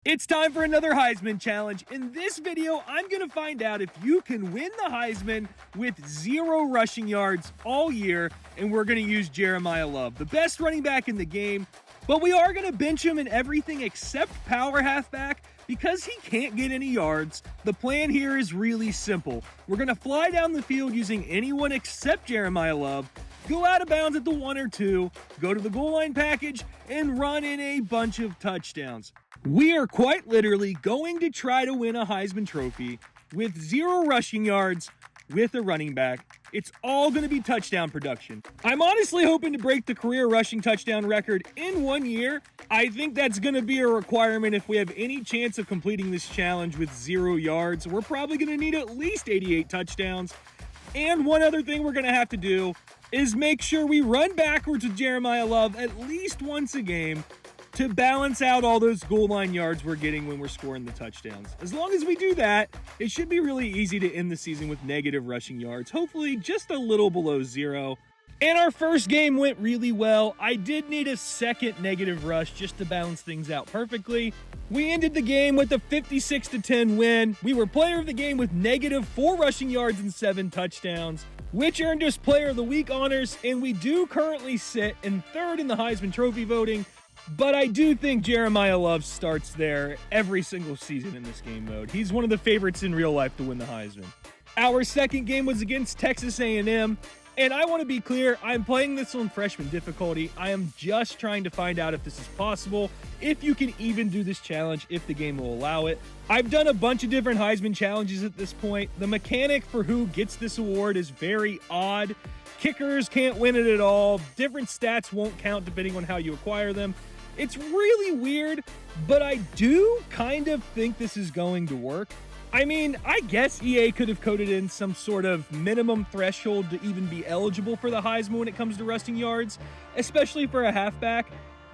It's time for another Heisman challenge. In this video, I'm going to find out if you can win the Heisman with 0 rushing yards all year, and we're going to use Jeremiah Love, the best running back in the game, but we are going to bench him in everything except power halfback because he can't get any yards. The plan here is really simple. We're going to fly down the field using anyone except Jeremiah Love, go out of bounds at the 1 or 2, go to the goal line package, and run in a bunch of touchdowns. We are quite literally going to try to win a Heisman Trophy with 0 rushing yards with a running back. It's all going to be touchdown production. I'm honestly hoping to break the career rushing touchdown record in 1 year. I think that's going to be a requirement if we have any chance of completing this challenge with 0 yards. We're probably going to need at least 88 touchdowns. And one other thing we're going to have to do is make sure we run backwards with Jeremiah Love at least once a game to balance out all those goal line yards we're getting when we're scoring the touchdowns. As long as we do that, it should be really easy to end the season with negative rushing yards, hopefully just a little below 0. And our first game went really well. I did need a second negative rush just to balance things out perfectly. We ended the game with a 56-10 win. We were player of the game with negative 4 rushing yards and 7 touchdowns, which earned us Player of the Week honors, and we do currently sit in 3rd in the Heisman Trophy voting. But I do think Jeremiah Love starts there every single season in this game mode. He's one of the favorites in real life to win the Heisman. Our second game was against Texas A&M, and I want to be clear, I'm playing this on freshman difficulty. I am just trying to find out if this is possible, if you can even do this challenge, if the game will allow it. I've done a bunch of different Heisman challenges at this point. The mechanic for who gets this award is very odd. Kickers can't win it at all. Different stats won't count depending on how you acquire them. It's really weird, but I do kind of think this is going to work. I mean, I guess EA could have coded in some sort of minimum threshold to even be eligible for the Heisman when it comes to rushing yards, especially for a halfback.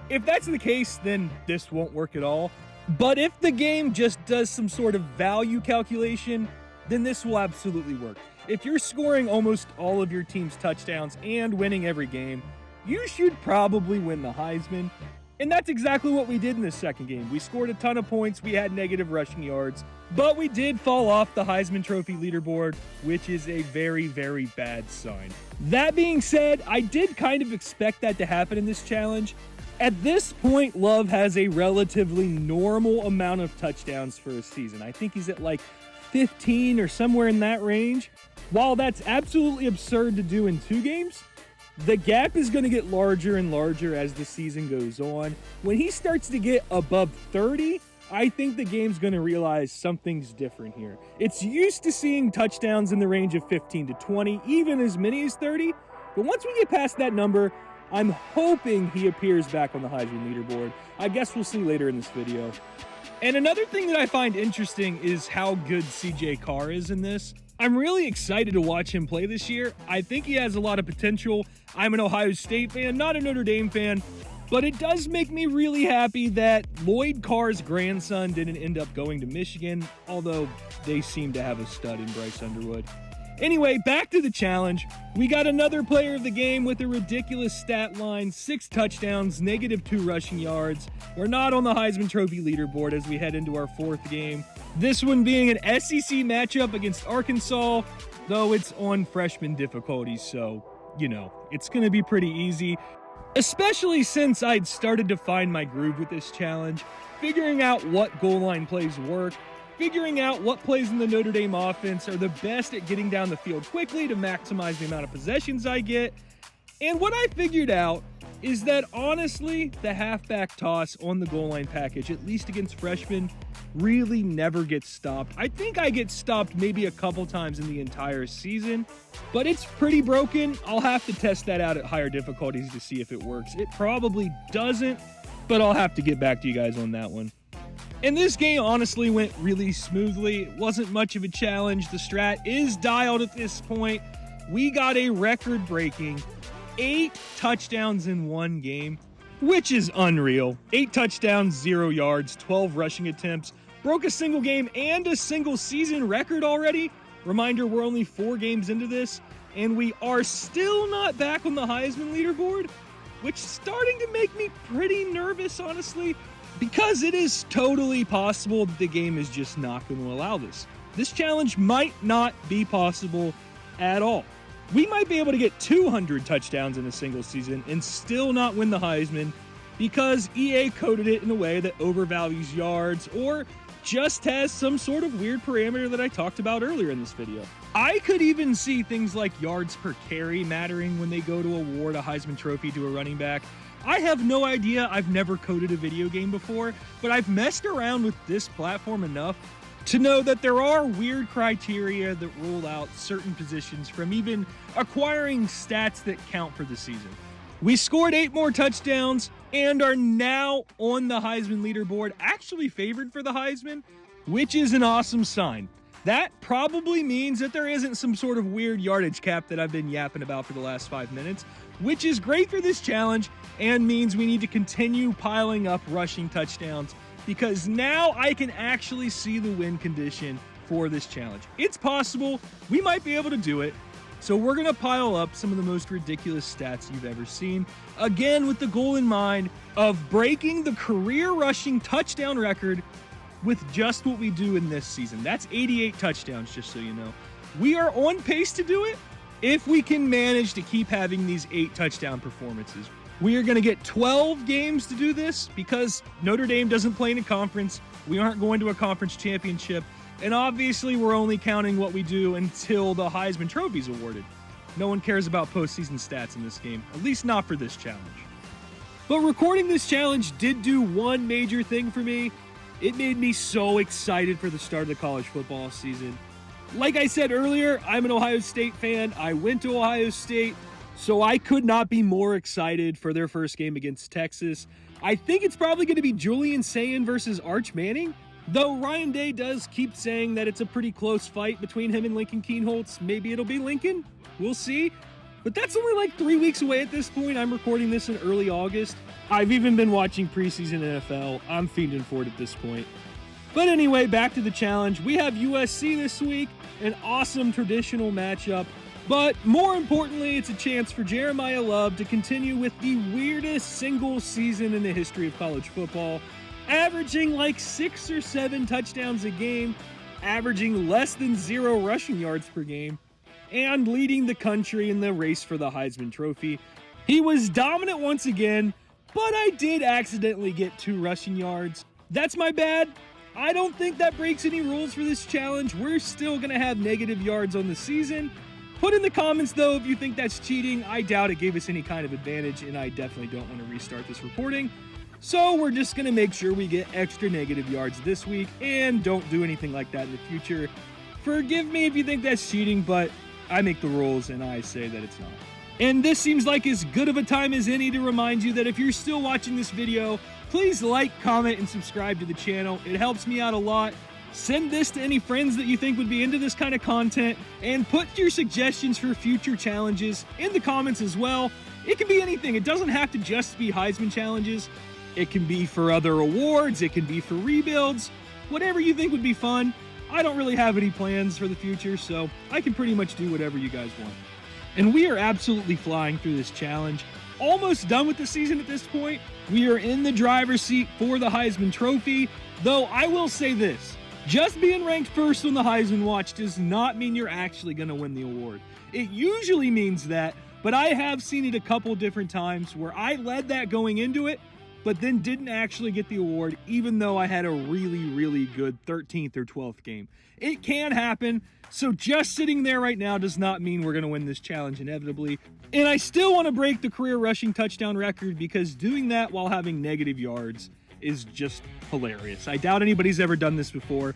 If that's the case, then this won't work at all. But if the game just does some sort of value calculation, then this will absolutely work. If you're scoring almost all of your team's touchdowns and winning every game, you should probably win the Heisman. And that's exactly what we did in this second game. We scored a ton of points, we had negative rushing yards, but we did fall off the Heisman Trophy leaderboard, which is a very, very bad sign. That being said, I did kind of expect that to happen in this challenge. At this point, Love has a relatively normal amount of touchdowns for a season. I think he's at like 15 or somewhere in that range. While that's absolutely absurd to do in 2 games, the gap is going to get larger and larger as the season goes on. When he starts to get above 30, I think the game's going to realize something's different here. It's used to seeing touchdowns in the range of 15 to 20, even as many as 30. But once we get past that number, I'm hoping he appears back on the Heisman leaderboard. I guess we'll see later in this video. And another thing that I find interesting is how good CJ Carr is in this. I'm really excited to watch him play this year. I think he has a lot of potential. I'm an Ohio State fan, not a Notre Dame fan, but it does make me really happy that Lloyd Carr's grandson didn't end up going to Michigan, although they seem to have a stud in Bryce Underwood. Anyway, back to the challenge. We got another player of the game with a ridiculous stat line, 6 touchdowns, negative 2 rushing yards. We're not on the Heisman Trophy leaderboard as we head into our 4th game. This one being an SEC matchup against Arkansas, though it's on freshman difficulty, so, you know, it's going to be pretty easy. Especially since I'd started to find my groove with this challenge, figuring out what goal line plays work, figuring out what plays in the Notre Dame offense are the best at getting down the field quickly to maximize the amount of possessions I get. And what I figured out is that honestly, the halfback toss on the goal line package, at least against freshmen, really never gets stopped. I think I get stopped maybe a couple times in the entire season, but it's pretty broken. I'll have to test that out at higher difficulties to see if it works. It probably doesn't, but I'll have to get back to you guys on that one. And this game honestly went really smoothly. It wasn't much of a challenge. The strat is dialed at this point. We got a record-breaking 8 touchdowns in 1 game, which is unreal. 8 touchdowns, 0 yards, 12 rushing attempts. Broke a single game and a single season record already. Reminder, we're only 4 games into this, and we are still not back on the Heisman leaderboard, which is starting to make me pretty nervous, honestly. because it is totally possible that the game is just not going to allow this. This challenge might not be possible at all. We might be able to get 200 touchdowns in a single season and still not win the Heisman because EA coded it in a way that overvalues yards or just has some sort of weird parameter that I talked about earlier in this video. I could even see things like yards per carry mattering when they go to award a Heisman Trophy to a running back. I have no idea, I've never coded a video game before, but I've messed around with this platform enough to know that there are weird criteria that rule out certain positions from even acquiring stats that count for the season. We scored 8 more touchdowns and are now on the Heisman leaderboard, actually favored for the Heisman, which is an awesome sign. That probably means that there isn't some sort of weird yardage cap that I've been yapping about for the last 5 minutes, which is great for this challenge and means we need to continue piling up rushing touchdowns because now I can actually see the win condition for this challenge. It's possible, we might be able to do it, so we're going to pile up some of the most ridiculous stats you've ever seen, again with the goal in mind of breaking the career rushing touchdown record with just what we do in this season. That's 88 touchdowns, just so you know. We are on pace to do it if we can manage to keep having these 8 touchdown performances. We are going to get 12 games to do this because Notre Dame doesn't play in a conference. We aren't going to a conference championship. And obviously, we're only counting what we do until the Heisman Trophy is awarded. No one cares about postseason stats in this game, at least not for this challenge. But recording this challenge did do one major thing for me. It made me so excited for the start of the college football season. Like I said earlier, I'm an Ohio State fan. I went to Ohio State, so I could not be more excited for their first game against Texas. I think it's probably going to be Julian Sayin versus Arch Manning, though Ryan Day does keep saying that it's a pretty close fight between him and Lincoln Kienholz. Maybe it'll be Lincoln. We'll see. But that's only like 3 weeks away at this point. I'm recording this in early August. I've even been watching preseason NFL. I'm fiending for it at this point. But anyway, back to the challenge. We have USC this week, an awesome traditional matchup. But more importantly, it's a chance for Jeremiah Love to continue with the weirdest single season in the history of college football, averaging like 6 or 7 touchdowns a game, averaging less than 0 rushing yards per game, and leading the country in the race for the Heisman Trophy. He was dominant once again, but I did accidentally get 2 rushing yards. That's my bad. I don't think that breaks any rules for this challenge. We're still going to have negative yards on the season. Put in the comments, though, if you think that's cheating. I doubt it gave us any kind of advantage, and I definitely don't want to restart this recording. So we're just going to make sure we get extra negative yards this week and don't do anything like that in the future. Forgive me if you think that's cheating, but I make the rules and I say that it's not. And this seems like as good of a time as any to remind you that if you're still watching this video, please like, comment, and subscribe to the channel. It helps me out a lot. Send this to any friends that you think would be into this kind of content, and put your suggestions for future challenges in the comments as well. It can be anything. It doesn't have to just be Heisman challenges. It can be for other awards. It can be for rebuilds. Whatever you think would be fun. I don't really have any plans for the future, so I can pretty much do whatever you guys want. And we are absolutely flying through this challenge. Almost done with the season at this point. We are in the driver's seat for the Heisman Trophy, though I will say this. Just being ranked first on the Heisman Watch does not mean you're actually going to win the award. It usually means that, but I have seen it a couple different times where I led that going into it, but then didn't actually get the award, even though I had a really, really good 13th or 12th game. It can happen, so just sitting there right now does not mean we're going to win this challenge inevitably. And I still want to break the career rushing touchdown record because doing that while having negative yards is just hilarious. I doubt anybody's ever done this before,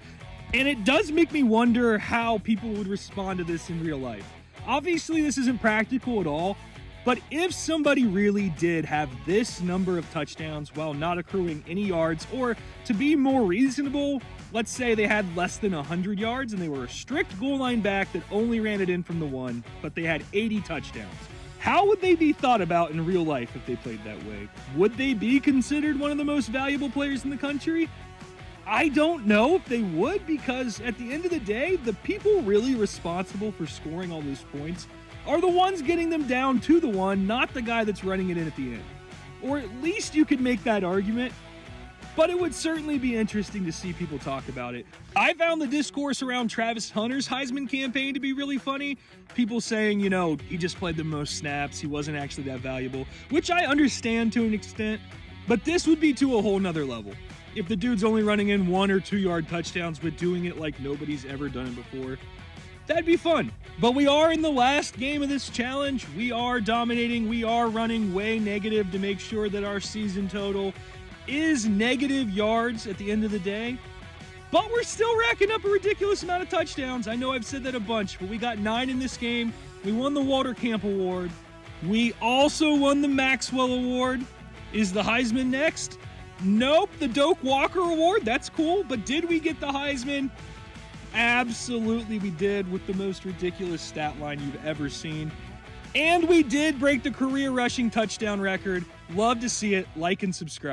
and it does make me wonder how people would respond to this in real life. Obviously, this isn't practical at all, but if somebody really did have this number of touchdowns while not accruing any yards, or to be more reasonable, let's say they had less than 100 yards and they were a strict goal line back that only ran it in from the 1, but they had 80 touchdowns. How would they be thought about in real life if they played that way? Would they be considered one of the most valuable players in the country? I don't know if they would, because at the end of the day, the people really responsible for scoring all those points are the ones getting them down to the 1, not the guy that's running it in at the end. Or at least you could make that argument. but it would certainly be interesting to see people talk about it. I found the discourse around Travis Hunter's Heisman campaign to be really funny. People saying, you know, he just played the most snaps, he wasn't actually that valuable, which I understand to an extent, but this would be to a whole nother level. If the dude's only running in 1 or 2 yard touchdowns, but doing it like nobody's ever done it before, that'd be fun. But we are in the last game of this challenge. We are dominating. We are running way negative to make sure that our season total is negative yards at the end of the day. But we're still racking up a ridiculous amount of touchdowns. I know I've said that a bunch, but we got 9 in this game. We won the Walter Camp Award. We also won the Maxwell Award. Is the Heisman next? Nope. The Doak Walker Award. That's cool. But did we get the Heisman? Absolutely we did, with the most ridiculous stat line you've ever seen. And we did break the career rushing touchdown record. Love to see it. Like and subscribe.